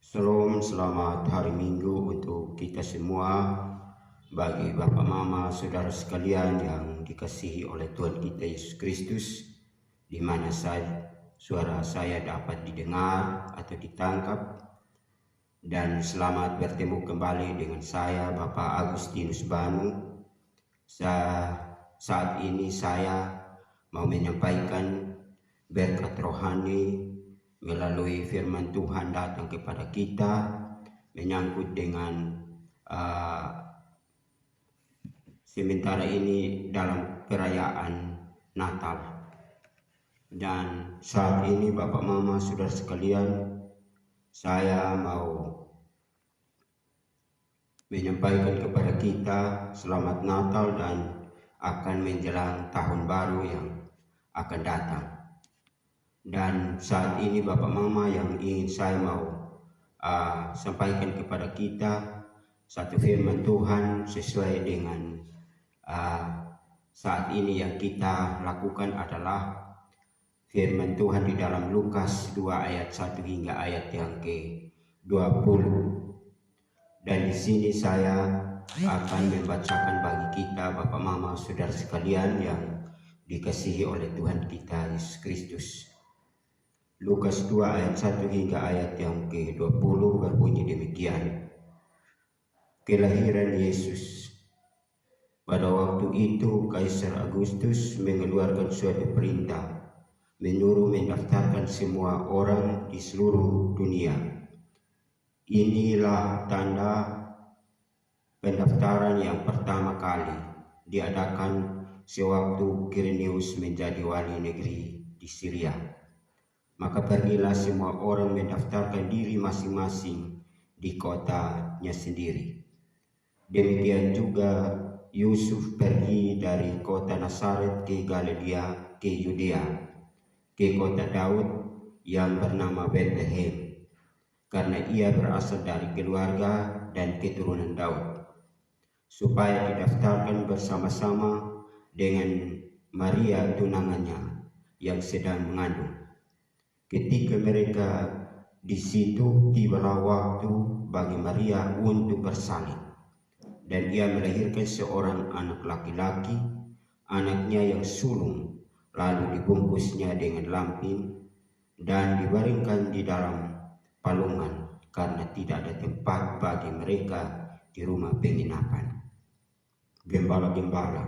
Shalom, selamat hari Minggu untuk kita semua. Bagi Bapak Mama, Saudara sekalian yang dikasihi oleh Tuhan kita Yesus Kristus, di mana suara saya dapat didengar atau ditangkap. Dan selamat bertemu kembali dengan saya, Bapak Agustinus Banu. Saat ini saya mau menyampaikan berkat rohani melalui firman Tuhan datang kepada kita menyangkut dengan sementara ini dalam perayaan Natal. Dan saat ini Bapak Mama Saudara sekalian, saya mau menyampaikan kepada kita selamat Natal dan akan menjelang tahun baru yang akan datang. Dan saat ini Bapak Mama yang ingin saya mau sampaikan kepada kita satu firman Tuhan sesuai dengan saat ini yang kita lakukan adalah firman Tuhan di dalam Lukas 2 ayat 1 hingga ayat yang ke-20. Dan di sini saya akan membacakan bagi kita Bapak Mama Saudara sekalian yang dikasihi oleh Tuhan kita Yesus Kristus. Lukas 2 ayat 1 hingga ayat yang ke-20 berbunyi demikian. Kelahiran Yesus. Pada waktu itu Kaisar Agustus mengeluarkan suatu perintah menyuruh mendaftarkan semua orang di seluruh dunia. Inilah tanda pendaftaran yang pertama kali diadakan sewaktu Quirinius menjadi wali negeri di Syria. Maka pergilah semua orang mendaftarkan diri masing-masing di kotanya sendiri. Demikian juga Yusuf pergi dari kota Nazaret ke Galilea, ke Yudea, ke kota Daud yang bernama Bethlehem, karena ia berasal dari keluarga dan keturunan Daud, supaya didaftarkan bersama-sama dengan Maria tunangannya yang sedang mengandung. Ketika mereka di situ, tibalah waktu bagi Maria untuk bersalin, dan ia melahirkan seorang anak laki-laki, anaknya yang sulung, lalu dibungkusnya dengan lampin dan dibaringkan di dalam palungan karena tidak ada tempat bagi mereka di rumah penginapan. Gembala-gembala.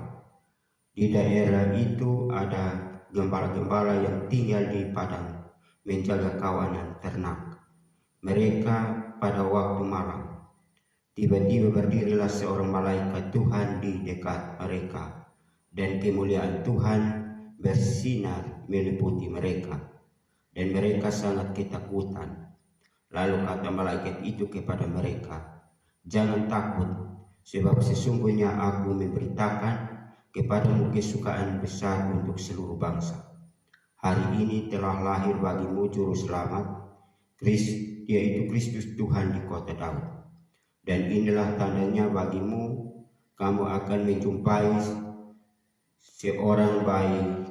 Di daerah itu ada gembala-gembala yang tinggal di padang menjaga kawanan ternak mereka pada waktu malam. Tiba-tiba berdirilah seorang malaikat Tuhan di dekat mereka, dan kemuliaan Tuhan bersinar meliputi mereka, dan mereka sangat ketakutan. Lalu kata malaikat itu kepada mereka, "Jangan takut, sebab sesungguhnya aku memberitakan kepadamu kesukaan besar untuk seluruh bangsa. Hari ini telah lahir bagimu juru selamat, yaitu Kristus Tuhan di kota Daud. Dan inilah tandanya bagimu, kamu akan menjumpai seorang bayi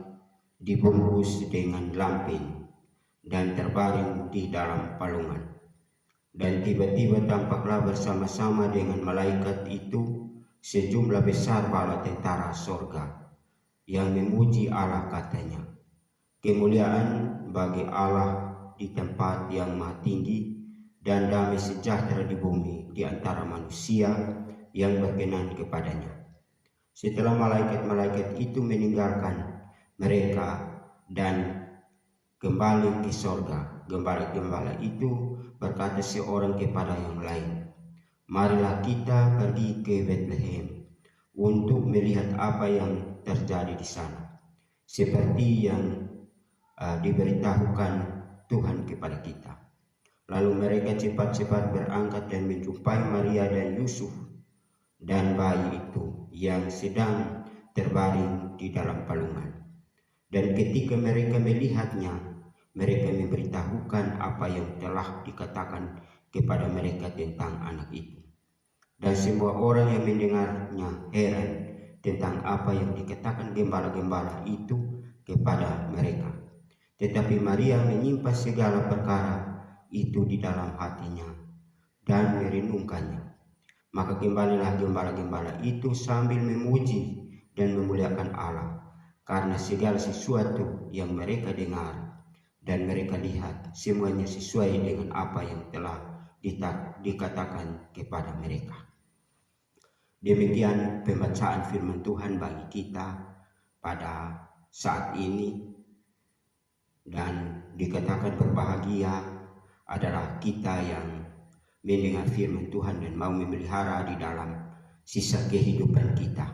dibungkus dengan lampin dan terbaring di dalam palungan." Dan tiba-tiba tampaklah bersama-sama dengan malaikat itu sejumlah besar bala tentara sorga yang memuji Allah, katanya, "Kemuliaan bagi Allah di tempat yang maha tinggi, dan damai sejahtera di bumi di antara manusia yang berkenan kepadanya." Setelah malaikat-malaikat itu meninggalkan mereka dan kembali ke sorga, gembala-gembala itu berkata seorang kepada yang lain, "Marilah kita pergi ke Bethlehem untuk melihat apa yang terjadi di sana, seperti yang diberitahukan Tuhan kepada kita." Lalu mereka cepat-cepat berangkat dan menjumpai Maria dan Yusuf dan bayi itu yang sedang terbaring di dalam palungan. Dan ketika mereka melihatnya, mereka memberitahukan apa yang telah dikatakan kepada mereka tentang anak itu. Dan semua orang yang mendengarnya heran tentang apa yang dikatakan gembala-gembala itu kepada mereka. Tetapi Maria menyimpan segala perkara itu di dalam hatinya dan merenungkannya. Maka kembalilah gembala-gembala itu sambil memuji dan memuliakan Allah karena segala sesuatu yang mereka dengar dan mereka lihat semuanya sesuai dengan apa yang telah dikatakan kepada mereka. Demikian pembacaan firman Tuhan bagi kita pada saat ini, dan dikatakan berbahagia adalah kita yang mendengar firman Tuhan dan mau memelihara di dalam sisa kehidupan kita.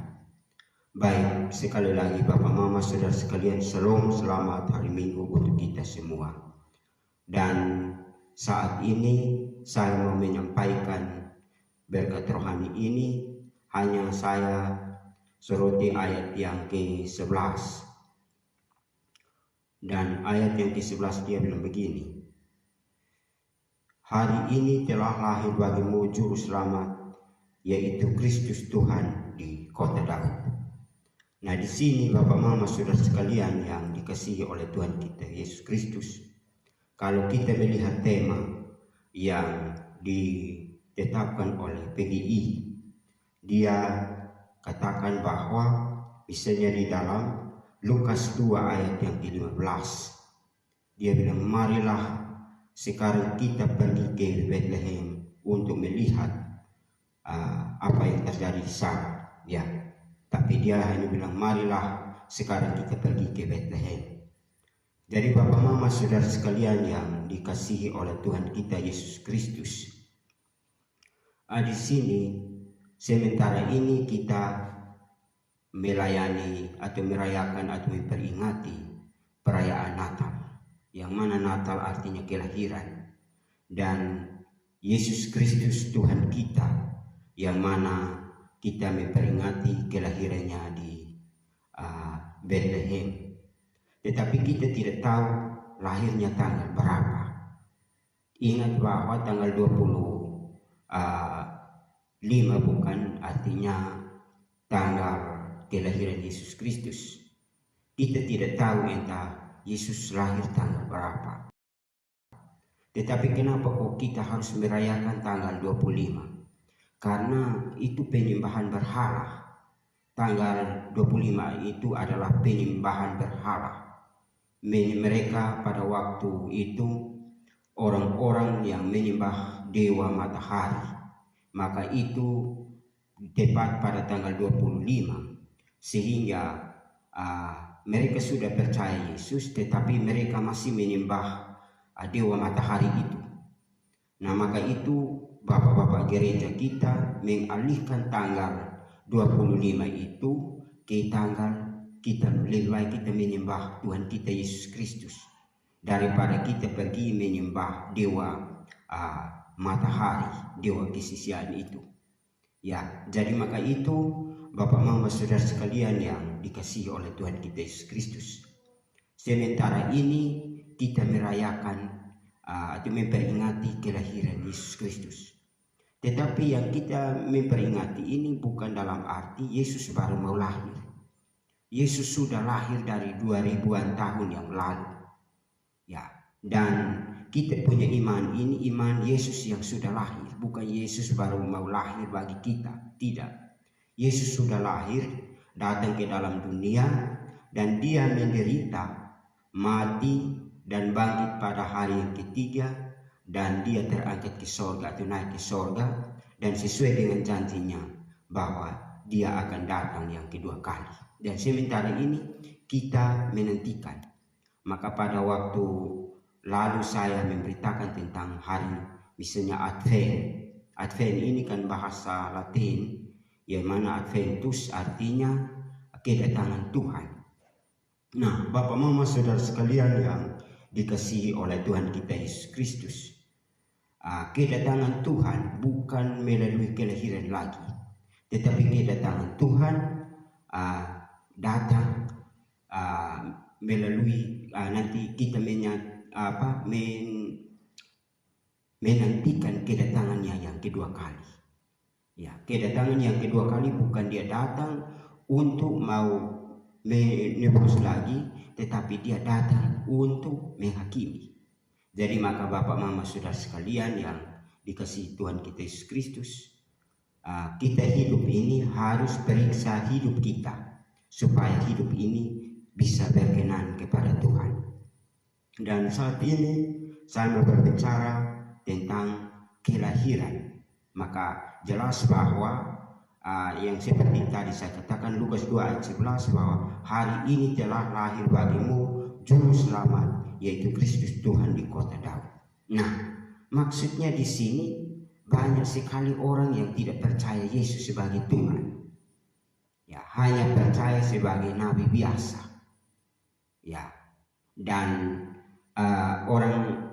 Baik, sekali lagi Bapak Mama Saudara sekalian, selamat hari Minggu untuk kita semua. Dan saat ini saya mau menyampaikan berkat rohani ini, hanya saya soroti ayat yang ke-11. Dan ayat yang ke-11 dia bilang begini: hari ini telah lahir bagimu juru selamat, yaitu Kristus Tuhan di kota Daud. Nah, di sini Bapak Mama Saudara sekalian yang dikasihi oleh Tuhan kita Yesus Kristus, kalau kita melihat tema yang ditetapkan oleh PGI, dia katakan bahwa misalnya di dalam Lukas 2 ayat yang ke-15, dia bilang, marilah sekarang kita pergi ke Bethlehem untuk melihat apa yang terjadi di sana. Ya, tapi dia hanya bilang, marilah sekarang kita pergi ke Bethlehem. Jadi Bapak Mama Saudara sekalian yang dikasihi oleh Tuhan kita Yesus Kristus, di sini sementara ini kita melayani atau merayakan atau memperingati perayaan Natal, yang mana Natal artinya kelahiran, dan Yesus Kristus Tuhan kita, yang mana kita memperingati kelahirannya di Bethlehem. Tetapi kita tidak tahu lahirnya tanggal berapa. Ingat bahwa tanggal 25 bukan artinya tanggal kelahiran Yesus Kristus. Kita tidak tahu entah Yesus lahir tanggal berapa. Tetapi kenapa kok kita harus merayakan tanggal 25? Karena itu penyembahan berhala. Tanggal 25 itu adalah penyembahan berhala. Mereka pada waktu itu orang-orang yang menyembah dewa matahari. Maka itu tepat pada tanggal 25. Sehingga mereka sudah percaya Yesus, tetapi mereka masih menyembah dewa matahari itu. Nah, maka itu bapak-bapak gereja kita mengalihkan tanggal 25 itu ke tanggal kita lebih baik kita menyembah Tuhan kita Yesus Kristus daripada kita pergi menyembah dewa matahari, dewa kesisian itu. Ya, jadi maka itu Bapak Mama Saudara sekalian yang dikasihi oleh Tuhan kita Yesus Kristus, sementara ini kita merayakan atau memperingati kelahiran Yesus Kristus. Tetapi yang kita memperingati ini bukan dalam arti Yesus baru mau lahir. Yesus sudah lahir dari 2000-an tahun yang lalu. Ya, dan kita punya iman ini, iman Yesus yang sudah lahir, bukan Yesus baru mau lahir bagi kita. Tidak. Yesus sudah lahir, datang ke dalam dunia, dan dia menderita, mati, dan bangkit pada hari yang ketiga, dan dia terangkat ke sorga atau naik ke sorga, dan sesuai dengan janjinya bahwa dia akan datang yang kedua kali. Dan sementara ini kita menantikan. Maka pada waktu lalu saya memberitakan tentang hari misalnya Advent. Advent ini kan bahasa Latin, yang mana Adventus artinya kedatangan Tuhan. Nah, Bapak Mama Saudara sekalian yang dikasihi oleh Tuhan kita Yesus Kristus, kedatangan Tuhan bukan melalui kelahiran lagi, tetapi kedatangan Tuhan datang melalui nanti kita menantikan kedatangannya yang kedua kali. Ya, kedatangan yang kedua kali bukan dia datang untuk mau menebus lagi, tetapi dia datang untuk menghakimi. Jadi maka Bapak Mama Saudara sekalian yang dikasihi Tuhan kita Yesus Kristus, kita hidup ini harus periksa hidup kita supaya hidup ini bisa berkenan kepada Tuhan. Dan saat ini saya mau berbicara tentang kelahiran. Maka jelas bahwa yang seperti tadi saya katakan Lukas 2 ayat 11 bahwa hari ini telah lahir bagimu juru selamat, yaitu Kristus Tuhan di kota Daud. Nah, maksudnya di sini banyak sekali orang yang tidak percaya Yesus sebagai Tuhan. Ya, hanya percaya sebagai nabi biasa. Ya, dan orang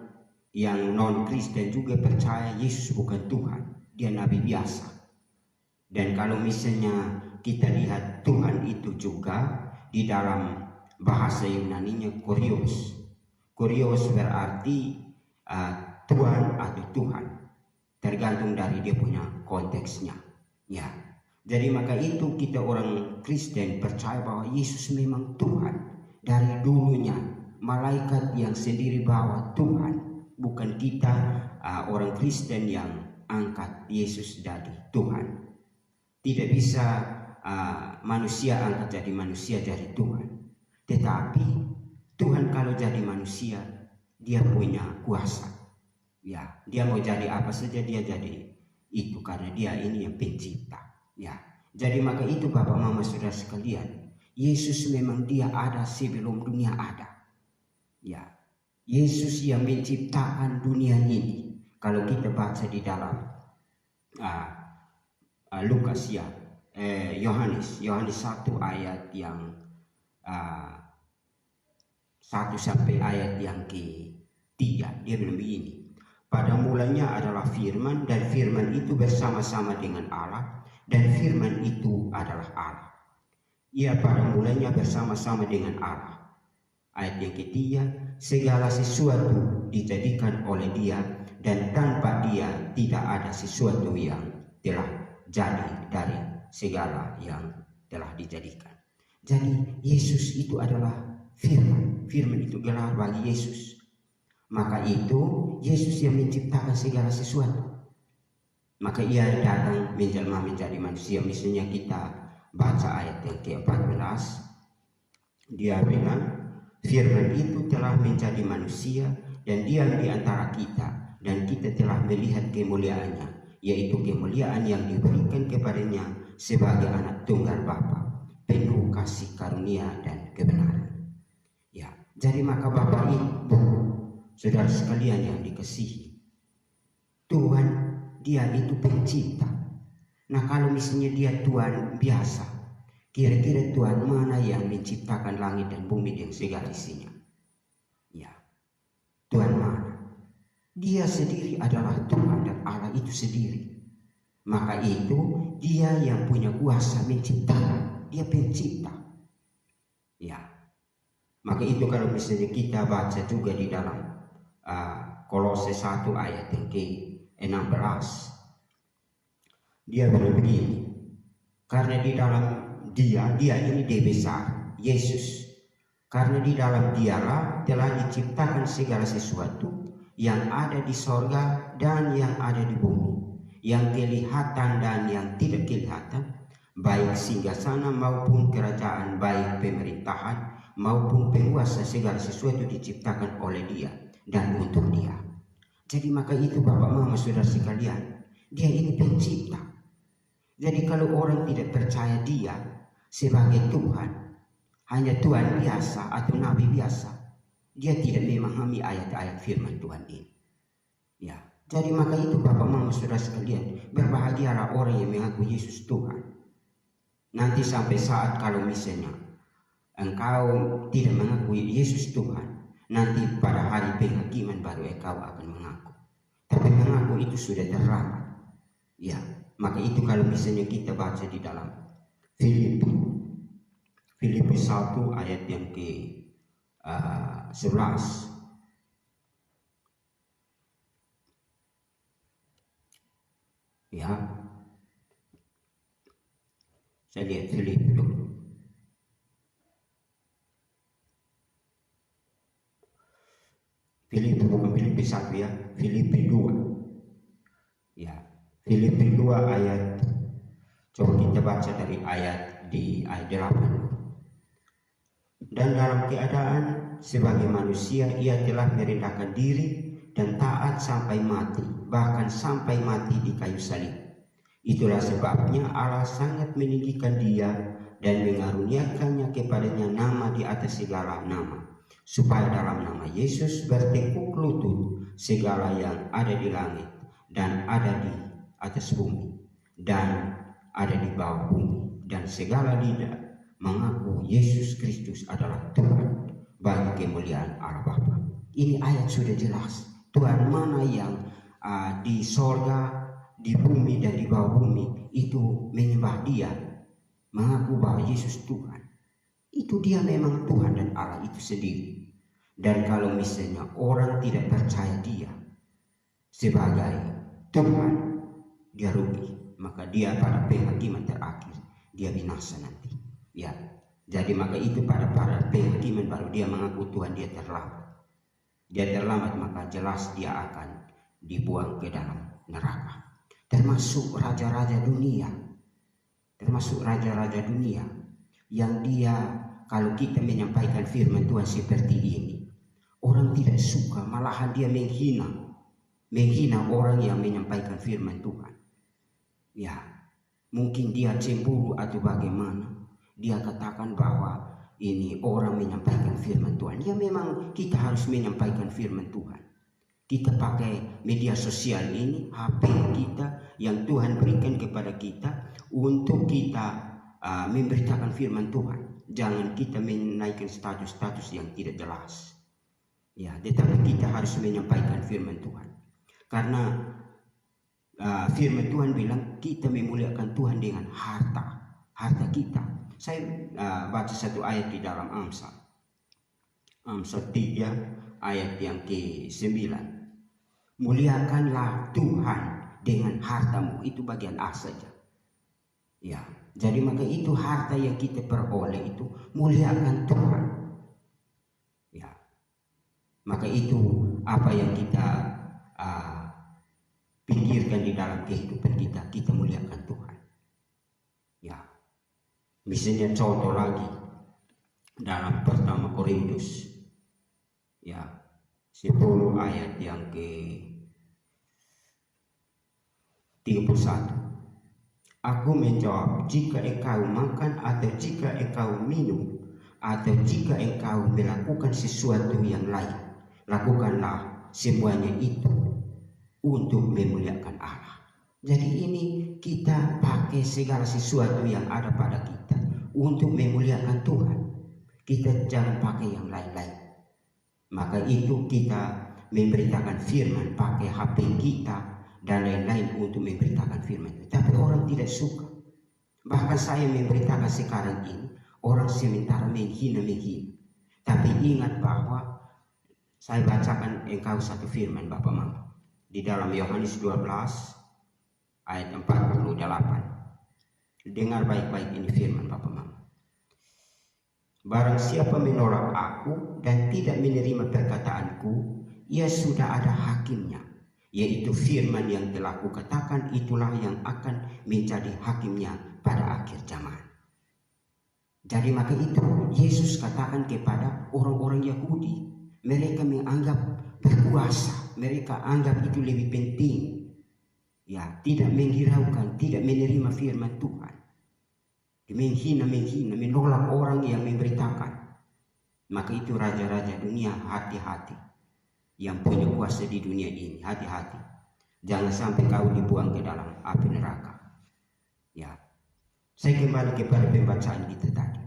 yang non-Kristen juga percaya Yesus bukan Tuhan, dia nabi biasa. Dan kalau misalnya kita lihat Tuhan itu juga di dalam bahasa Yunaninya Kurios. Kurios berarti Tuhan atau Tuhan, tergantung dari dia punya konteksnya. Ya, jadi maka itu kita orang Kristen percaya bahwa Yesus memang Tuhan dari dulunya. Malaikat yang sendiri bawa Tuhan, bukan kita orang Kristen yang angkat Yesus jadi Tuhan. Tidak bisa manusia angkat jadi manusia dari Tuhan. Tetapi Tuhan kalau jadi manusia, dia punya kuasa. Ya, dia mau jadi apa saja dia jadi itu karena dia ini yang pencipta. Ya, jadi maka itu Bapak Mama Saudara sekalian, Yesus memang dia ada sebelum dunia ada. Ya, Yesus yang menciptakan dunia ini. Kalau kita baca di dalam Lukas ya, Yohanes 1 ayat yang 1 sampai ayat yang ke-3, dia bilang begini. Pada mulanya adalah firman, dan firman itu bersama-sama dengan Allah, dan firman itu adalah Allah. Ia pada mulanya bersama-sama dengan Allah. Ayat yang ke-3, segala sesuatu dijadikan oleh dia, dan tanpa dia tidak ada sesuatu yang telah jadi dari segala yang telah dijadikan. Jadi Yesus itu adalah firman. Firman itu gelar bagi Yesus. Maka itu Yesus yang menciptakan segala sesuatu. Maka ia datang menjelma menjadi manusia. Misalnya kita baca ayat yang ke-14, dia bilang, firman itu telah menjadi manusia dan diam di antara kita, dan kita telah melihat kemuliaannya, yaitu kemuliaan yang diberikan kepadanya sebagai anak tunggal Bapa, penuh kasih karunia dan kebenaran. Ya, jadi maka Bapak Ibu, saudara sekalian yang dikasihi, Tuhan dia itu pencipta. Nah, kalau misalnya dia Tuhan biasa, kira-kira Tuhan mana yang menciptakan langit dan bumi dan segala isinya? Ya, Tuhan mana? Dia sendiri adalah Tuhan dan Allah itu sendiri. Maka itu dia yang punya kuasa menciptakan. Dia pencipta. Ya, maka itu kalau misalnya kita baca juga di dalam Kolose 1 ayat yang ke-16, dia bilang begini, karena di dalam dia ini dia besar, Yesus. Karena di dalam dialah telah diciptakan segala sesuatu yang ada di sorga dan yang ada di bumi, yang kelihatan dan yang tidak kelihatan, baik singgasana maupun kerajaan, baik pemerintahan maupun penguasa, segala sesuatu diciptakan oleh dia dan untuk dia. Jadi maka itu Bapak Mama Saudara sekalian, dia ini pencipta. Jadi kalau orang tidak percaya dia sebagai Tuhan, hanya Tuhan biasa atau nabi biasa, dia tidak memahami ayat-ayat firman Tuhan ini. Ya, jadi maka itu Bapak Mama Saudara sekalian, berbahagialah orang yang mengaku Yesus Tuhan. Nanti sampai saat kalau misalnya engkau tidak mengakui Yesus Tuhan, nanti pada hari penghakiman baru engkau akan mengaku. Tapi mengaku itu sudah terlambat. Ya, maka itu kalau misalnya kita baca di dalam Filipi 1 ayat yang ke-11. Ya, saya lihat Filipi dulu. Filipi, bukan Filipi 1 ya, Filipi 2. Ya, Filipi 2 ayat, coba kita baca dari ayat 8. Dan dalam keadaan sebagai manusia ia telah merendahkan diri dan taat sampai mati, bahkan sampai mati di kayu salib. Itulah sebabnya Allah sangat meninggikan dia dan mengaruniakannya kepadanya nama di atas segala nama, supaya dalam nama Yesus bertekuk lutut segala yang ada di langit dan ada di atas bumi dan ada di bawah bumi, dan segala lidah mengaku Yesus Kristus adalah Tuhan, bagi kemuliaan Allah Bapa. Ini ayat sudah jelas. Tuhan mana yang di sorga, di bumi dan di bawah bumi itu menyembah dia, mengaku bahwa Yesus Tuhan. Itu dia memang Tuhan dan Allah itu sendiri. Dan kalau misalnya orang tidak percaya dia sebagai Tuhan, dia rugi. Maka dia pada penghakiman terakhir dia binasa nanti. Ya, jadi maka itu pada penghakiman baru dia mengaku Tuhan, dia terlambat. Dia terlambat, maka jelas dia akan dibuang ke dalam neraka. Termasuk raja-raja dunia, yang dia, kalau kita menyampaikan firman Tuhan seperti ini, orang tidak suka, malahan dia menghina orang yang menyampaikan firman Tuhan. Ya, mungkin dia cemburu atau bagaimana, dia katakan bahwa ini orang menyampaikan firman Tuhan. Ya, memang kita harus menyampaikan firman Tuhan. Kita pakai media sosial ini, HP kita yang Tuhan berikan kepada kita untuk kita memberitakan firman Tuhan. Jangan kita menaikkan status-status yang tidak jelas. Ya, tetapi kita harus menyampaikan firman Tuhan. Karena firman Tuhan bilang kita memuliakan Tuhan dengan harta kita. Saya baca satu ayat di dalam Amsal 3 ayat yang ke-9. Muliakanlah Tuhan dengan hartamu. Itu bagian A saja. Ya, jadi maka itu harta yang kita peroleh itu, muliakan Tuhan. Ya, maka itu apa yang kita pikirkan di dalam kehidupan kita muliakan Tuhan. Ya, misalnya contoh lagi dalam pertama Korintus, ya, 10 ayat yang ke-31. Aku menjawab, jika engkau makan atau jika engkau minum atau jika engkau melakukan sesuatu yang lain, lakukanlah semuanya itu untuk memuliakan Allah. Jadi ini kita pakai segala sesuatu yang ada pada kita untuk memuliakan Tuhan. Kita jangan pakai yang lain-lain. Maka itu kita memberitakan firman, pakai HP kita dan lain-lain untuk memberitakan firman. Tapi orang tidak suka. Bahkan saya memberitakan sekarang ini, orang sementara menghina. Tapi ingat bahwa saya bacakan engkau satu firman Bapak Mama di dalam Yohanes 12 ayat 48. Dengar baik-baik ini firman Bapak Mama. Barang siapa menolak aku dan tidak menerima perkataanku, ia sudah ada hakimnya, yaitu firman yang telah kukatakan, itulah yang akan menjadi hakimnya pada akhir zaman. Jadi maka itu Yesus katakan kepada orang-orang Yahudi, mereka menganggap berkuasa, mereka anggap itu lebih penting, ya, tidak menghiraukan, tidak menerima firman Tuhan, menghina, menolak orang yang memberitakan. Maka itu raja-raja dunia, hati-hati. Yang punya kuasa di dunia ini, hati-hati. Jangan sampai kau dibuang ke dalam api neraka. Ya, saya kembali kepada pembacaan kita tadi.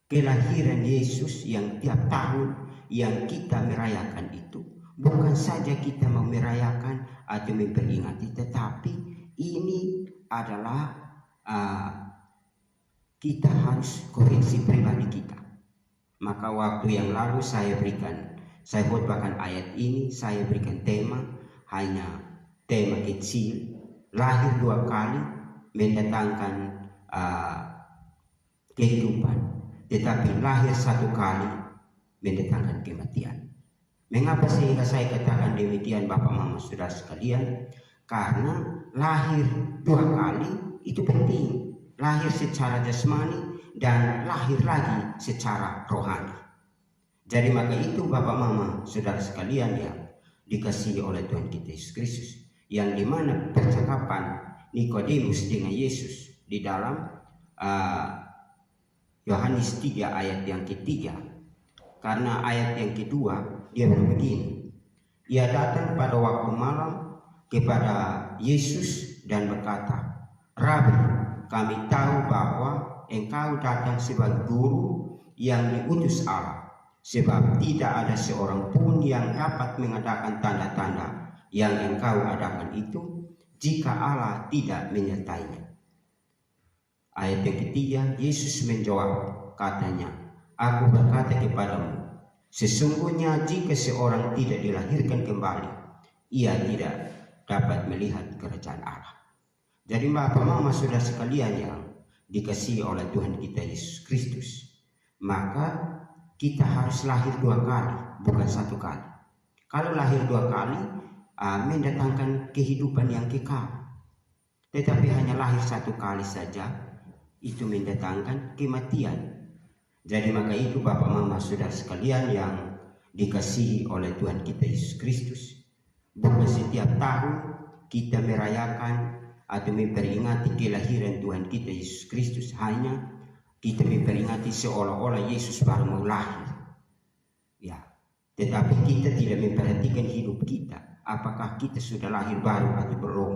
Kelahiran Yesus yang tiap tahun yang kita merayakan itu, bukan saja kita mau merayakan atau memperingati, tetapi ini adalah kita harus koreksi pribadi kita. Maka waktu yang lalu saya khotbahkan ayat ini, saya berikan tema, hanya tema kecil, lahir 2 kali mendatangkan kehidupan, tetapi lahir 1 kali mendatangkan kematian. Mengapa sehingga saya katakan demikian Bapak Mama Saudara sekalian? Karena lahir 2 kali itu penting. Lahir secara jasmani dan lahir lagi secara rohani. Jadi maka itu Bapak Mama Saudara sekalian yang dikasihi oleh Tuhan kita Yesus Kristus, yang dimana percakapan Nikodemus dengan Yesus di dalam Yohanes 3 ayat yang ketiga. Karena ayat yang kedua dia begini, ia datang pada waktu malam kepada Yesus dan berkata, Rabi, kami tahu bahwa engkau datang sebagai guru yang diutus Allah, sebab tidak ada seorang pun yang dapat mengadakan tanda-tanda yang engkau adakan itu jika Allah tidak menyertainya. Ayat yang ketiga, Yesus menjawab, katanya, aku berkata kepadamu, sesungguhnya jika seorang tidak dilahirkan kembali, ia tidak dapat melihat kerajaan Allah. Jadi Bapak Mama Saudara sekalian yang dikasihi oleh Tuhan kita Yesus Kristus, maka kita harus lahir 2 kali, bukan 1 kali. Kalau lahir 2 kali, mendatangkan kehidupan yang kekal. Tetapi hanya lahir 1 kali saja, itu mendatangkan kematian. Jadi maka itu Bapak Mama Saudara sekalian yang dikasihi oleh Tuhan kita Yesus Kristus, bukan setiap tahun kita merayakan atau memperingati kelahiran Tuhan kita Yesus Kristus, hanya kita memperingati seolah-olah Yesus baru mau lahir. Ya, tetapi kita tidak memperhatikan hidup kita, apakah kita sudah lahir baru atau belum.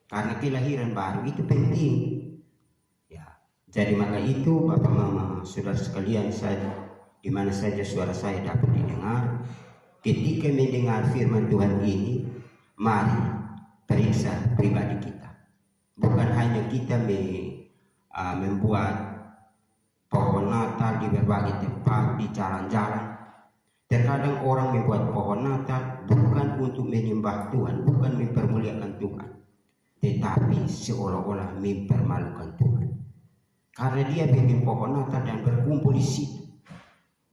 Karena kelahiran baru itu penting. Jadi maka itu Bapak Mama Saudara sekalian, saya di mana saja suara saya dapat didengar, ketika mendengar firman Tuhan ini, mari periksa pribadi kita. Bukan hanya kita membuat pohon Natal di berbagai tempat, di jalan-jalan. Terkadang orang membuat pohon Natal bukan untuk menyembah Tuhan, bukan mempermuliakan Tuhan, tetapi seolah-olah mempermalukan Tuhan. Karena dia bikin pohon Natal dan berkumpul di situ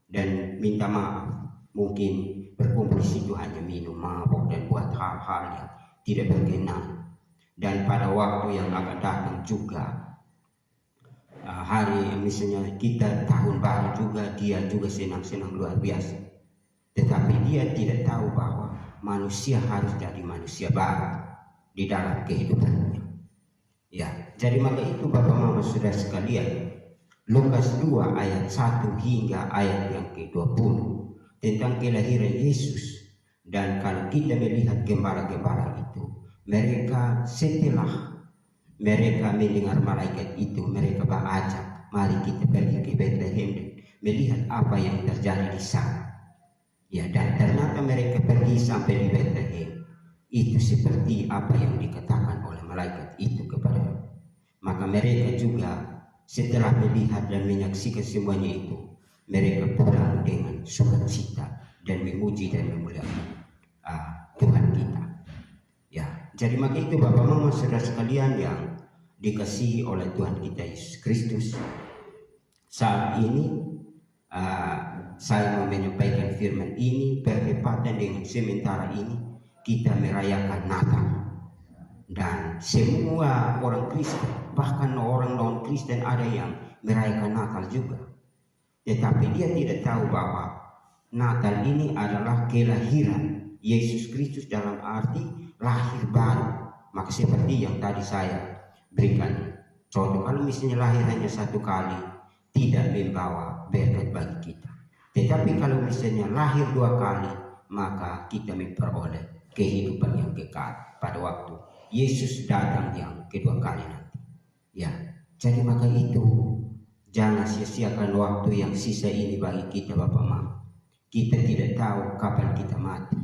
dan minta maaf. Mungkin berkumpul di situ hanya minum, mabok dan buat hal-hal yang tidak berkenan. Dan pada waktu yang akan datang juga, hari misalnya kita tahun baru juga, dia juga senang-senang luar biasa. Tetapi dia tidak tahu bahwa manusia harus jadi manusia baru di dalam kehidupannya. Ya, jadi maka itu Bapak Mama Saudara sekalian, Lukas 2 ayat 1 hingga ayat yang ke-20 tentang kelahiran Yesus. Dan kalau kita melihat gembala-gembala itu, mereka setelah mereka mendengar malaikat itu, mereka berajak, mari kita pergi ke Bethlehem dan melihat apa yang terjadi di sana. Ya, dan ternyata mereka pergi sampai di Bethlehem. Itu seperti apa yang dikatakan oleh malaikat itu kepada mereka. Maka mereka juga setelah melihat dan menyaksikan semuanya itu, mereka pulang dengan sukacita dan memuji dan memuliakan Tuhan kita. Ya, jadi maka itu Bapak Mama Saudara sekalian yang dikasihi oleh Tuhan kita Yesus Kristus. Saat ini saya mau menyampaikan firman ini bertepatan dengan sementara ini kita merayakan Natal. Dan semua orang Kristen, bahkan orang non-Kristen ada yang merayakan Natal juga. Tetapi dia tidak tahu bahwa Natal ini adalah kelahiran Yesus Kristus dalam arti lahir baru. Maka seperti yang tadi saya berikan contoh, kalau misalnya lahir hanya 1 kali, tidak membawa berkat bagi kita. Tetapi kalau misalnya lahir 2 kali, maka kita memperoleh kehidupan yang kekal pada waktu Yesus datang yang kedua kali nanti. Ya, jadi maka itu jangan sia-siakan waktu yang sisa ini bagi kita Bapak Mama. Kita tidak tahu kapan kita mati.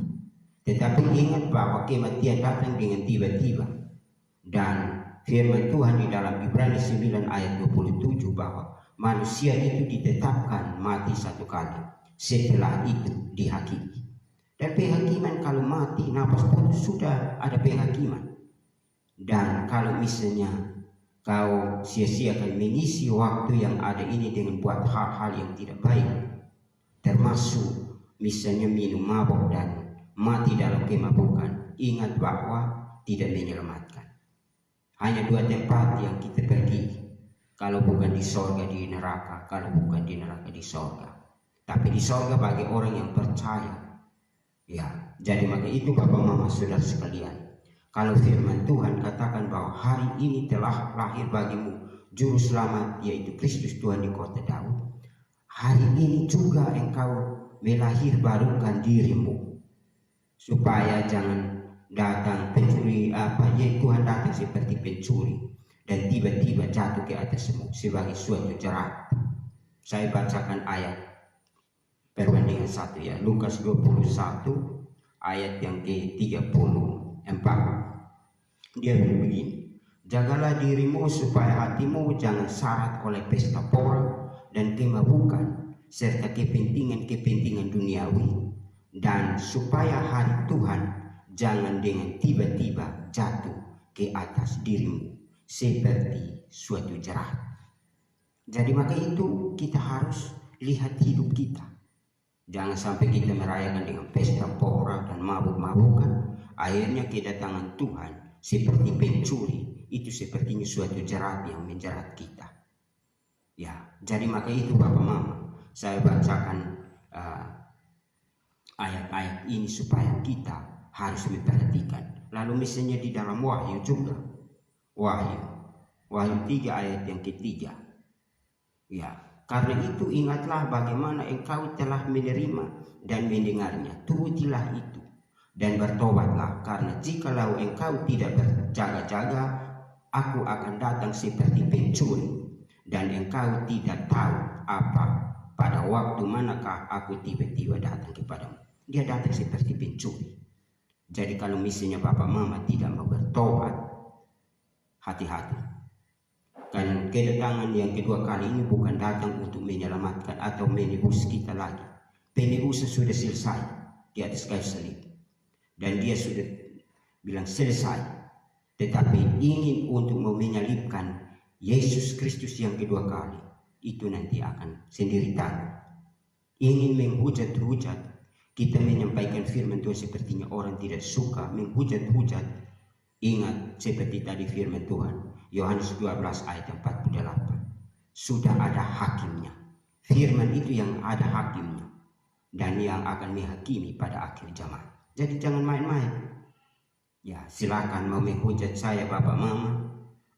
Tetapi ingat bahwa kematian datang dengan tiba-tiba. Dan firman Tuhan di dalam Ibrani 9 ayat 27 bahwa manusia itu ditetapkan mati 1 kali. Setelah itu dihakimi. Dan penghakiman kalau mati, napas putus, sudah ada penghakiman. Dan kalau misalnya kau sia-siakan mengisi waktu yang ada ini dengan buat hal-hal yang tidak baik, termasuk misalnya minum mabuk dan mati dalam kemabukan, ingat bahwa tidak menyelamatkan. Hanya dua tempat yang kita pergi, kalau bukan di sorga di neraka, kalau bukan di neraka di sorga. Tapi di sorga bagi orang yang percaya. Ya, jadi maka itu Bapak Mama Saudara sekalian, kalau firman Tuhan katakan bahwa hari ini telah lahir bagimu juru selamat, yaitu Kristus Tuhan di kota Daud, hari ini juga engkau melahir barukan dirimu, supaya jangan datang pencuri Tuhan datang seperti pencuri dan tiba-tiba jatuh ke atasmu sebagai suatu jerat. Saya bacakan ayat perbandingan 1 ya, Lukas 21 ayat yang ke-34. Dia bilang begini, jagalah dirimu supaya hatimu jangan syarat oleh pesta pora dan kemabukan serta kepentingan-kepentingan duniawi, dan supaya hari Tuhan jangan dengan tiba-tiba jatuh ke atas dirimu seperti suatu jerat. Jadi maka itu kita harus lihat hidup kita. Jangan sampai kita merayakan dengan pesta pora dan mabuk-mabukan, akhirnya kedatangan Tuhan seperti pencuri, itu sepertinya suatu jerat yang menjerat kita. Ya, jadi maka itu Bapak Mama, saya bacakan ayat-ayat ini supaya kita harus memperhatikan. Lalu misalnya di dalam Wahyu juga, Wahyu 3 ayat yang ketiga. Ya, karena itu ingatlah bagaimana engkau telah menerima dan mendengarnya, turutilah itu dan bertobatlah, karena jikalau engkau tidak berjaga-jaga, aku akan datang seperti pencuri, dan engkau tidak tahu apa pada waktu manakah aku tiba-tiba datang kepadamu. Dia datang seperti pencuri. Jadi kalau misalnya Bapak Mama tidak mau bertobat, hati-hati. Karena kedatangan yang kedua kali ini bukan datang untuk menyelamatkan atau menebus kita lagi. Penebusan sudah selesai di atas kayu salib, dan dia sudah bilang selesai. Tetapi ingin untuk menyalibkan Yesus Kristus yang kedua kali, itu nanti akan sendiri tahu. Ingin menghujat-hujat, kita menyampaikan firman Tuhan sepertinya orang tidak suka menghujat-hujat. Ingat seperti tadi firman Tuhan Yohanes 12 ayat 48, sudah ada hakimnya. Firman itu yang ada hakimnya dan yang akan menghakimi pada akhir zaman. Jadi jangan main-main. Ya, silakan mau menghujat saya Bapak Mama.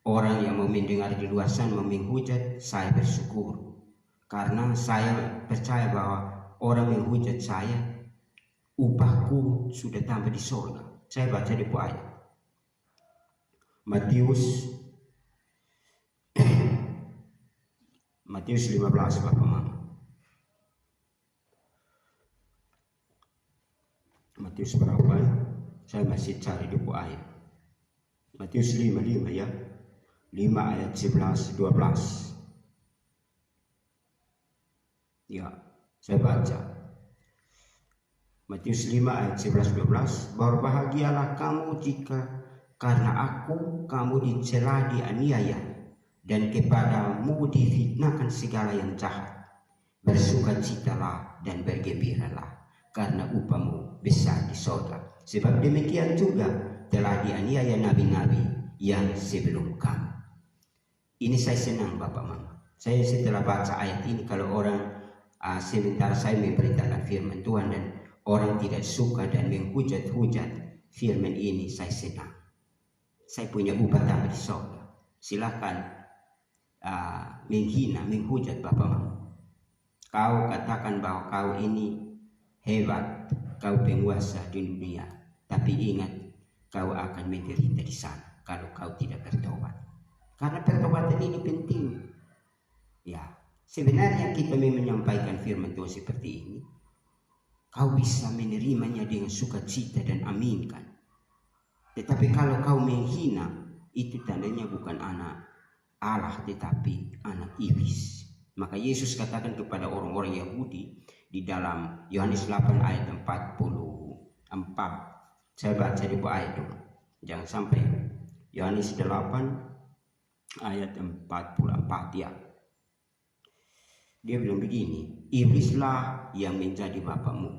Orang yang mau mendengar di luar sana mau menghujat, saya bersyukur. Karena saya percaya bahwa orang menghujat saya, upahku sudah tambah di surga. Saya baca di buku ayat Matius 15 Bapak Mama. Matius berapa ya? Saya masih cari di buku ayat. Matius 5 ya. 5 ayat 11 12. Ya, saya baca. Matius 5 ayat 11 12. Berbahagialah kamu jika karena aku kamu dicela, dianiaya, dan kepadamu difitnahkan segala yang jahat. Bersukacitalah dan bergembiralah, karena upahmu besar di sorga. Sebab demikian juga telah dianiaya nabi-nabi yang sebelum kamu. Ini saya senang Bapak Mama. Saya setelah baca ayat ini, kalau orang sementara saya memberitakan firman Tuhan dan orang tidak suka dan menghujat-hujat firman ini, saya senang. Saya punya upah tambah di sorga. Silakan menghina, menghujat Bapak Mama. Kau katakan bahwa kau ini hebat, kau penguasa di dunia, tapi ingat kau akan menderita di sana kalau kau tidak bertobat. Karena pertobatan ini penting. Ya, sebenarnya kita menyampaikan firman Tuhan seperti ini, kau bisa menerimanya dengan sukacita dan aminkan. Tetapi kalau kau menghina, itu tandanya bukan anak Allah tetapi anak iblis. Maka Yesus katakan kepada orang-orang Yahudi di dalam Yohanes 8 ayat 44. Saya baca di buku ayat dulu. Jangan sampai. Yohanes 8 ayat 44 ya. Dia bilang begini, iblislah yang menjadi bapakmu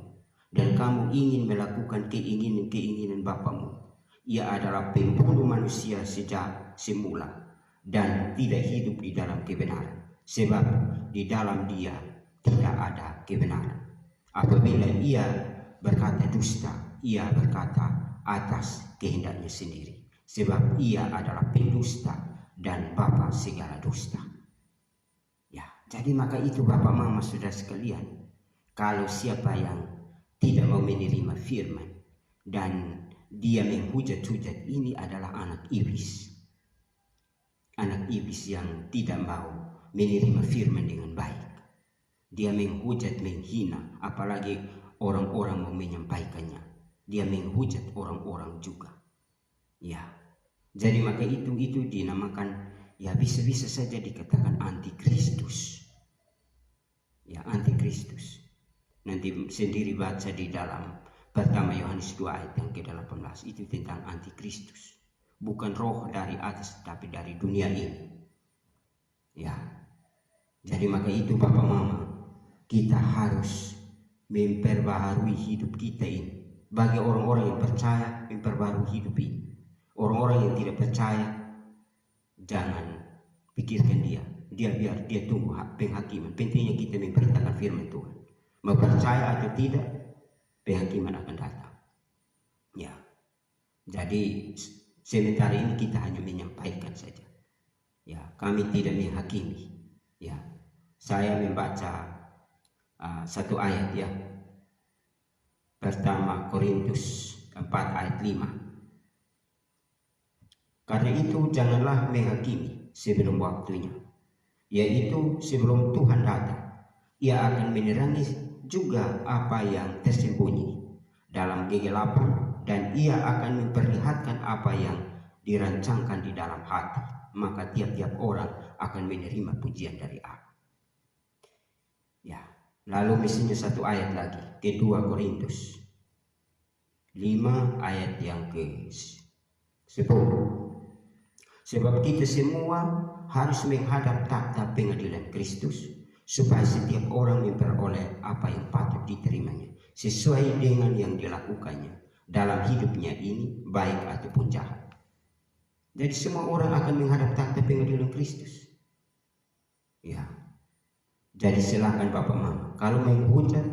dan kamu ingin melakukan keinginan-keinginan bapamu. Ia adalah pembunuh manusia sejak semula dan tidak hidup di dalam kebenaran, sebab di dalam dia tidak ada kebenaran. Apabila ia berkata dusta, ia berkata atas kehendaknya sendiri, sebab ia adalah pendusta dan bapa segala dusta. Ya, jadi maka itu Bapak Mama Saudara sekalian, kalau siapa yang tidak mau menerima firman dan dia menghujat-hujat, ini adalah anak iblis. Anak iblis yang tidak mau menerima firman dengan baik. Dia menghujat, menghina, apalagi orang-orang mau menyampaikannya. Dia menghujat orang-orang juga. Ya, jadi maka itu dinamakan, ya bisa-bisa saja dikatakan antikristus. Ya, antikristus. Nanti sendiri baca di dalam pertama Yohanes 2 ayat yang ke-18, itu tentang antikristus. Bukan roh dari atas, tapi dari dunia ini. Ya, jadi maka itu Bapak Mama, kita harus memperbaharui hidup kita ini. Bagi orang-orang yang percaya, memperbaharui hidup ini. Orang-orang yang tidak percaya, jangan pikirkan dia biar dia tunggu penghakiman. Pentingnya kita memberitakan firman Tuhan. Mau percaya atau tidak, penghakiman akan datang. Ya, jadi sementara ini kita hanya menyampaikan saja. Ya, kami tidak menghakimi. Ya, saya membaca satu ayat, ya. Pertama Korintus 4 ayat 5. Karena itu janganlah menghakimi sebelum waktunya, yaitu sebelum Tuhan datang. Ia akan menerangi juga apa yang tersembunyi dalam kegelapan, dan ia akan memperlihatkan apa yang dirancangkan di dalam hati. Maka tiap-tiap orang akan menerima pujian dari Allah. Ya, lalu misalnya satu ayat lagi, kedua Korintus 5 ayat yang ke-10. Sebab kita semua harus menghadap takhta pengadilan Kristus, supaya setiap orang memperoleh apa yang patut diterimanya sesuai dengan yang dilakukannya dalam hidupnya ini, baik ataupun jahat. Jadi semua orang akan menghadap takhta pengadilan Kristus. Ya, jadi silakan Bapak Mama, kalau menghujat,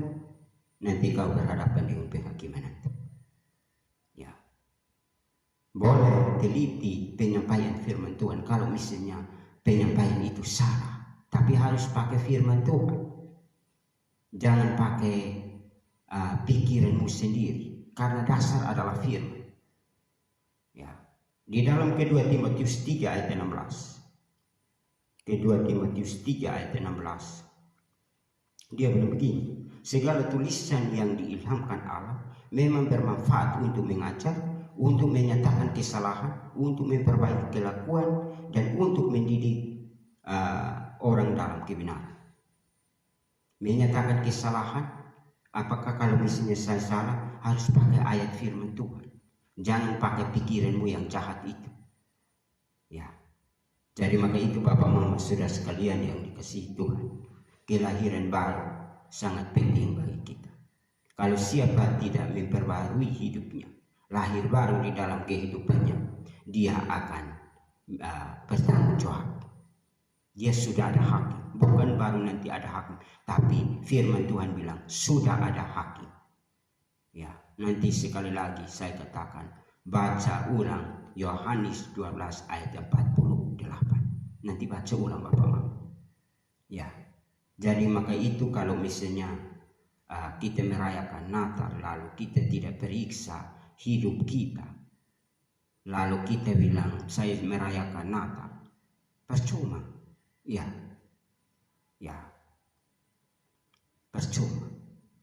nanti kau berhadapan dengan penghakiman nanti. Ya, boleh teliti penyampaian firman Tuhan kalau misalnya penyampaian itu salah. Tapi harus pakai firman Tuhan. Jangan pakai pikiranmu sendiri, karena dasar adalah firman. Ya, di dalam kedua Timotius 3 ayat 16. Kedua Timotius 3 ayat 16. Dia bilang begini, segala tulisan yang diilhamkan Allah memang bermanfaat untuk mengajar, untuk menyatakan kesalahan, untuk memperbaiki kelakuan, dan untuk mendidik orang dalam kebenaran. Menyatakan kesalahan, apakah kalau misalnya saya salah, harus pakai ayat firman Tuhan. Jangan pakai pikiranmu yang jahat itu. Ya, jadi maka itu Bapak Mama Saudara sekalian yang dikasihi Tuhan, kelahiran baru sangat penting bagi kita. Kalau siapa tidak memperbarui hidupnya, lahir baru di dalam kehidupannya, dia akan bertanggung jawab. Dia sudah ada hakim, bukan baru nanti ada hakim, tapi firman Tuhan bilang sudah ada hakim. Ya, nanti sekali lagi saya katakan, baca ulang Yohanes 12 ayat 48. Nanti baca ulang Bapak Mama. Ya, jadi maka itu kalau misalnya kita merayakan Natal lalu kita tidak periksa hidup kita, lalu kita bilang saya merayakan Natal, percuma. Ya, percuma.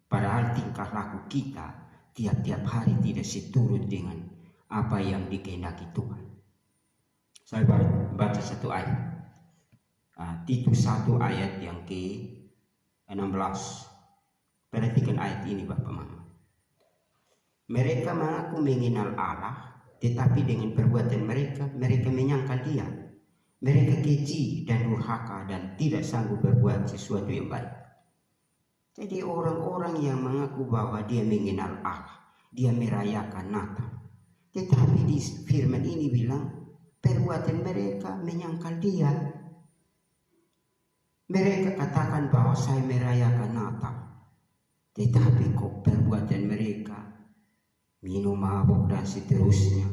Padahal tingkah laku kita tiap-tiap hari tidak seturut dengan apa yang dikehendaki Tuhan. Saya baca satu ayat, Titus 1 ayat yang ke-16. Perhatikan ayat ini Bapak Mama. Mereka mengaku mengenal Allah, tetapi dengan perbuatan mereka menyangkal Dia. Mereka keji dan durhaka dan tidak sanggup berbuat sesuatu yang baik. Jadi orang-orang yang mengaku bahwa dia mengenal Allah, dia merayakan Natal, tetapi di firman ini bilang perbuatan mereka menyangkal dia. Mereka katakan bahwa saya merayakan Natal, tetapi kok perbuatan mereka minum mabuk dan seterusnya,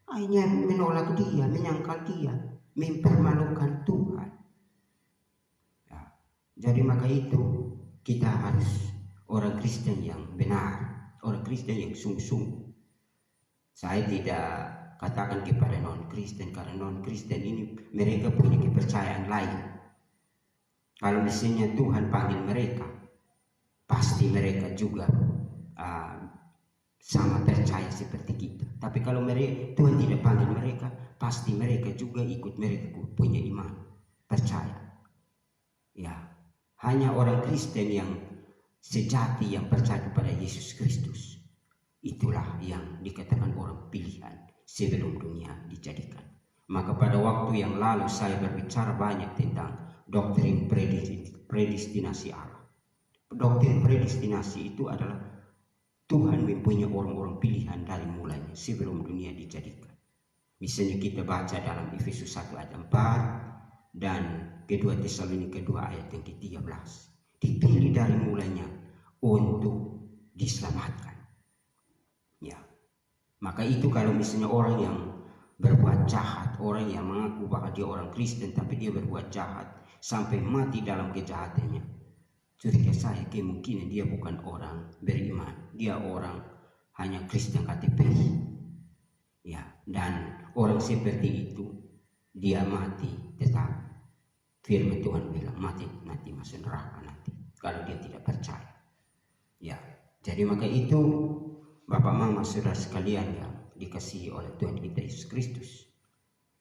hanya menolak dia, menyangkal dia, mempermalukan Tuhan. Ya, jadi maka itu kita harus orang Kristen yang benar, orang Kristen yang sungguh-sungguh. Saya tidak katakan kepada non-Kristen, karena non-Kristen ini mereka punya kepercayaan lain. Kalau misalnya Tuhan panggil mereka, pasti mereka juga sama percaya seperti kita. Tapi kalau Tuhan tidak panggil mereka, pasti mereka juga ikut mereka punya iman, percaya. Ya, hanya orang Kristen yang sejati yang percaya kepada Yesus Kristus, itulah yang dikatakan orang pilihan sebelum dunia dijadikan. Maka pada waktu yang lalu saya berbicara banyak tentang doktrin predestinasi Allah. Doktrin predestinasi itu adalah Tuhan mempunyai orang-orang pilihan dari mulanya sebelum dunia dijadikan. Misalnya kita baca dalam Efesus 1 ayat 4 dan kedua Tesalonika 2 ayat yang ke-13. Dipilih dari mulanya untuk diselamatkan. Ya. Maka itu kalau misalnya orang yang berbuat jahat, orang yang mengaku bahwa dia orang Kristen tapi dia berbuat jahat sampai mati dalam kejahatannya, curiga saya kemungkinan dia bukan orang beriman, dia orang hanya Kristen KTP. Ya, dan orang seperti itu dia mati tetap. Firman Tuhan bilang mati nanti masuk neraka nanti kalau dia tidak percaya. Ya, jadi maka itu Bapak Mama saudara sekalian yang dikasihi oleh Tuhan kita Yesus Kristus.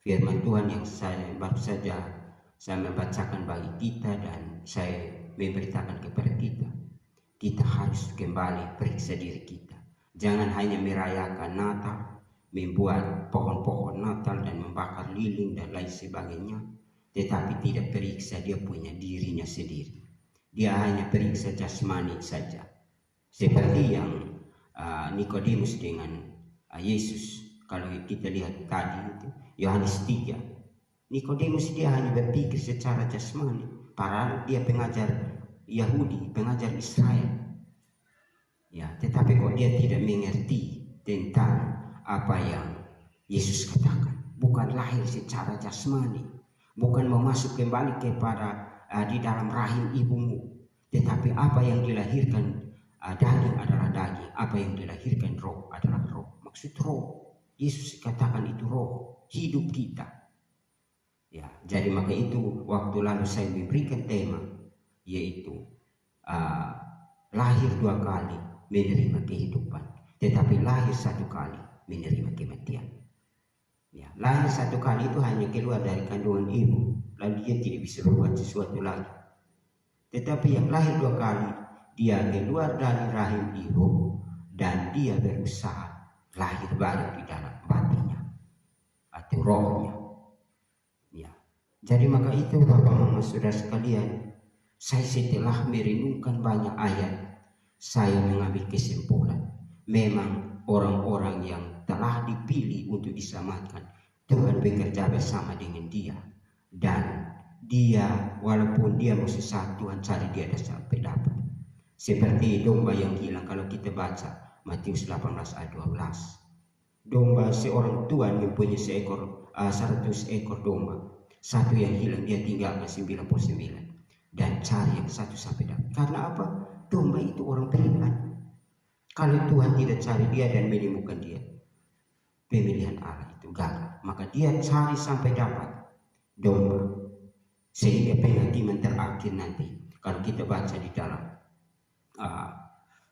Firman Tuhan yang saya baru saja saya membacakan bagi kita dan saya memberitakan kepada kita. Kita harus kembali periksa diri kita. Jangan hanya merayakan Natal, membuat pohon-pohon Natal dan membakar lilin dan lain sebagainya, tetapi tidak periksa dia punya dirinya sendiri. Dia hanya periksa jasmani saja. Seperti yang Nikodemus dengan Yesus. Kalau kita lihat tadi itu Yohanes 3, Nikodemus dia hanya berpikir secara jasmani, padahal dia pengajar Yahudi, pengajar Israel. Ya, tetapi kok dia tidak mengerti tentang apa yang Yesus katakan. Bukan lahir secara jasmani, bukan memasuk kembali kepada di dalam rahim ibumu, tetapi apa yang dilahirkan daging adalah daging, apa yang dilahirkan roh adalah roh. Maksud roh, Yesus katakan itu roh, hidup kita. Ya, jadi maka itu waktu lalu saya memberikan tema yaitu lahir dua kali menerima kehidupan, tetapi lahir satu kali menerima kematian. Ya, lahir satu kali itu hanya keluar dari kandungan ibu, lalu dia tidak bisa berbuat sesuatu lagi. Tetapi yang lahir dua kali, dia keluar dari rahim ibu dan dia berusaha lahir baru di dalam batinnya atau rohnya. Ya, jadi maka itu Bapak Mama saudara sekalian, saya setelah merenungkan banyak ayat, saya mengambil kesimpulan, memang orang-orang yang telah dipilih untuk diselamatkan, Tuhan bekerja bersama dengan dia, dan dia walaupun dia sesat, Tuhan cari dia sampai dapat. Seperti domba yang hilang, kalau kita baca Matius 18 ayat 12. Domba, seorang tuan mempunyai 100 ekor domba, satu yang hilang dia tinggalkan 99 dan cari yang satu sampai dapat. Karena apa? Domba itu orang pilihan. Kalau Tuhan tidak cari dia dan menemukan dia, pemilihan Allah itu gagal. Maka dia cari sampai dapat domba, sehingga penghakiman terakhir nanti kalau kita baca di dalam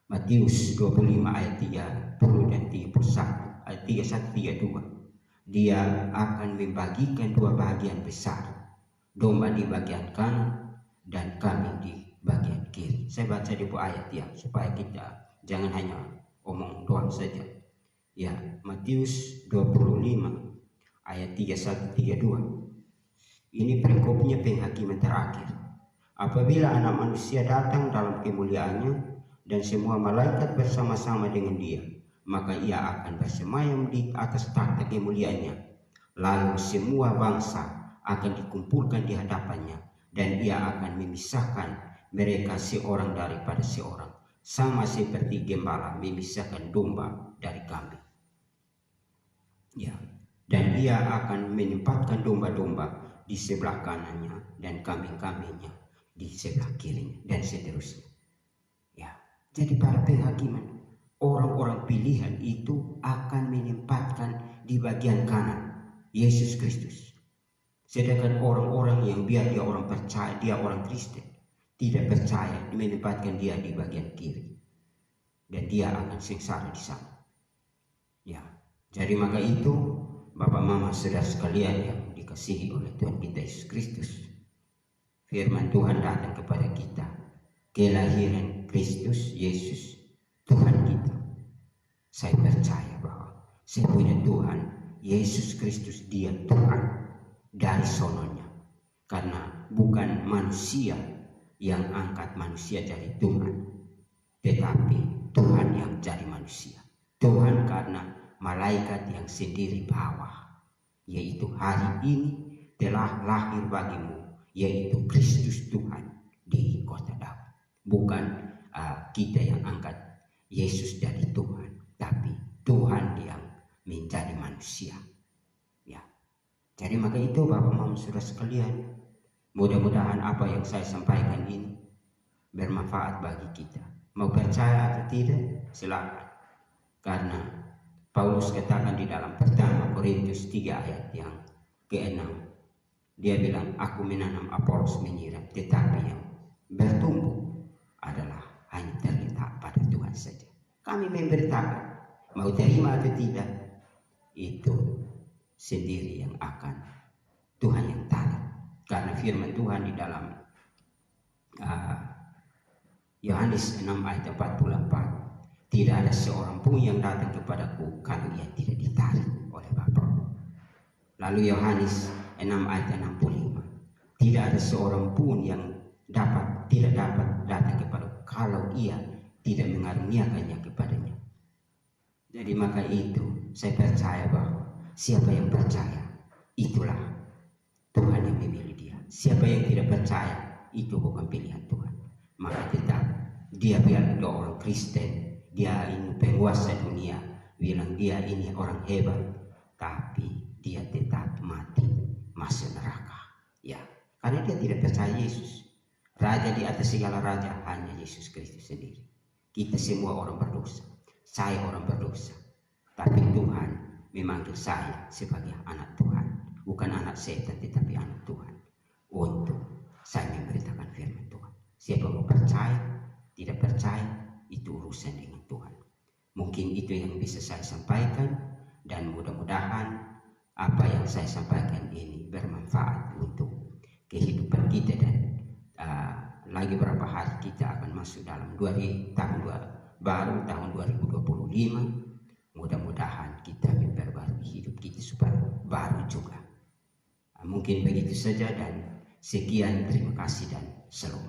Matius 25 ayat 30 dan 31, ayat 31-32, dia akan membagikan dua bagian besar, domba di bagian kanan dan kambing di bagian kiri. Saya baca di buku ayat ya, supaya kita jangan hanya omong doang saja. Ya, Matius 25 ayat 31-32. Ini perikopnya penghakiman terakhir. Apabila Anak Manusia datang dalam kemuliaannya dan semua malaikat bersama-sama dengan dia, maka ia akan bersemayam di atas tahta kemuliaannya. Lalu semua bangsa akan dikumpulkan di hadapannya, dan ia akan memisahkan mereka seorang daripada seorang, sama seperti gembala memisahkan domba dari kambing. Ya, dan ia akan menempatkan domba-domba di sebelah kanannya dan kambing-kambingnya di sebelah kirinya, dan seterusnya. Ya, jadi pada penghakiman, orang-orang pilihan itu akan menempatkan di bagian kanan Yesus Kristus. Sedangkan orang-orang yang biar dia orang percaya, dia orang Kristen, tidak percaya, menempatkan dia di bagian kiri. Dan dia akan sengsara di sana. Ya, jadi maka itu Bapak Mama saudara sekalian yang dikasihi oleh Tuhan kita Yesus Kristus, firman Tuhan datang kepada kita, kelahiran Kristus Yesus Tuhan kita. Saya percaya bahwa saya punya Tuhan Yesus Kristus, dia Tuhan dari sononya, karena bukan manusia yang angkat manusia dari Tuhan, tetapi Tuhan yang jadi manusia. Tuhan karena malaikat yang sendiri bawah, yaitu hari ini telah lahir bagimu, yaitu Kristus Tuhan di kota Daud. Bukan kita yang angkat Yesus dari Tuhan, tapi Tuhan yang menjadi manusia. Ya, jadi maka itu Bapak Mama saudara sekalian, mudah-mudahan apa yang saya sampaikan ini bermanfaat bagi kita. Mau percaya atau tidak, silakan. Karena Paulus katakan di dalam pertama Korintus 3 ayat yang ke-6, dia bilang, aku menanam, Apolos menyiram, tetapi yang bertumbuh adalah hanya terletak pada Tuhan saja. Kami memberitakan, mau terima atau tidak, itu sendiri yang akan Tuhan yang tahu. Karena firman Tuhan di dalam Yohanes 6 ayat 44, tidak ada seorang pun yang datang kepadaku kalau ia tidak ditarik oleh Bapa. Lalu Yohanes 6 ayat 65, tidak ada seorang pun yang tidak dapat datang kepadaku kalau ia tidak mengaruniakannya kepadanya. Jadi maka itu saya percaya bahwa siapa yang percaya, itulah Tuhan yang memilih dia. Siapa yang tidak percaya, itu bukan pilihan Tuhan. Maka tetap dia bilang dia orang Kristen, dia ini penguasa dunia, bilang dia ini orang hebat, tapi dia tetap mati, masuk neraka. Ya, karena dia tidak percaya Yesus. Raja di atas segala raja hanya Yesus Kristus sendiri. Kita semua orang berdosa. Saya orang berdosa, tapi Tuhan memanggil saya sebagai anak Tuhan, bukan anak setan tetapi anak Tuhan, untuk saya memberitakan firman Tuhan. Siapa mau percaya, tidak percaya, itu urusan dengan Tuhan. Mungkin itu yang bisa saya sampaikan, dan mudah-mudahan apa yang saya sampaikan ini bermanfaat untuk kehidupan kita, dan lagi berapa hari kita akan masuk dalam tahun 2025. Mudah-mudahan kita memperbarui hidup kita supaya baru juga. Mungkin begitu saja, dan sekian, terima kasih dan shalom.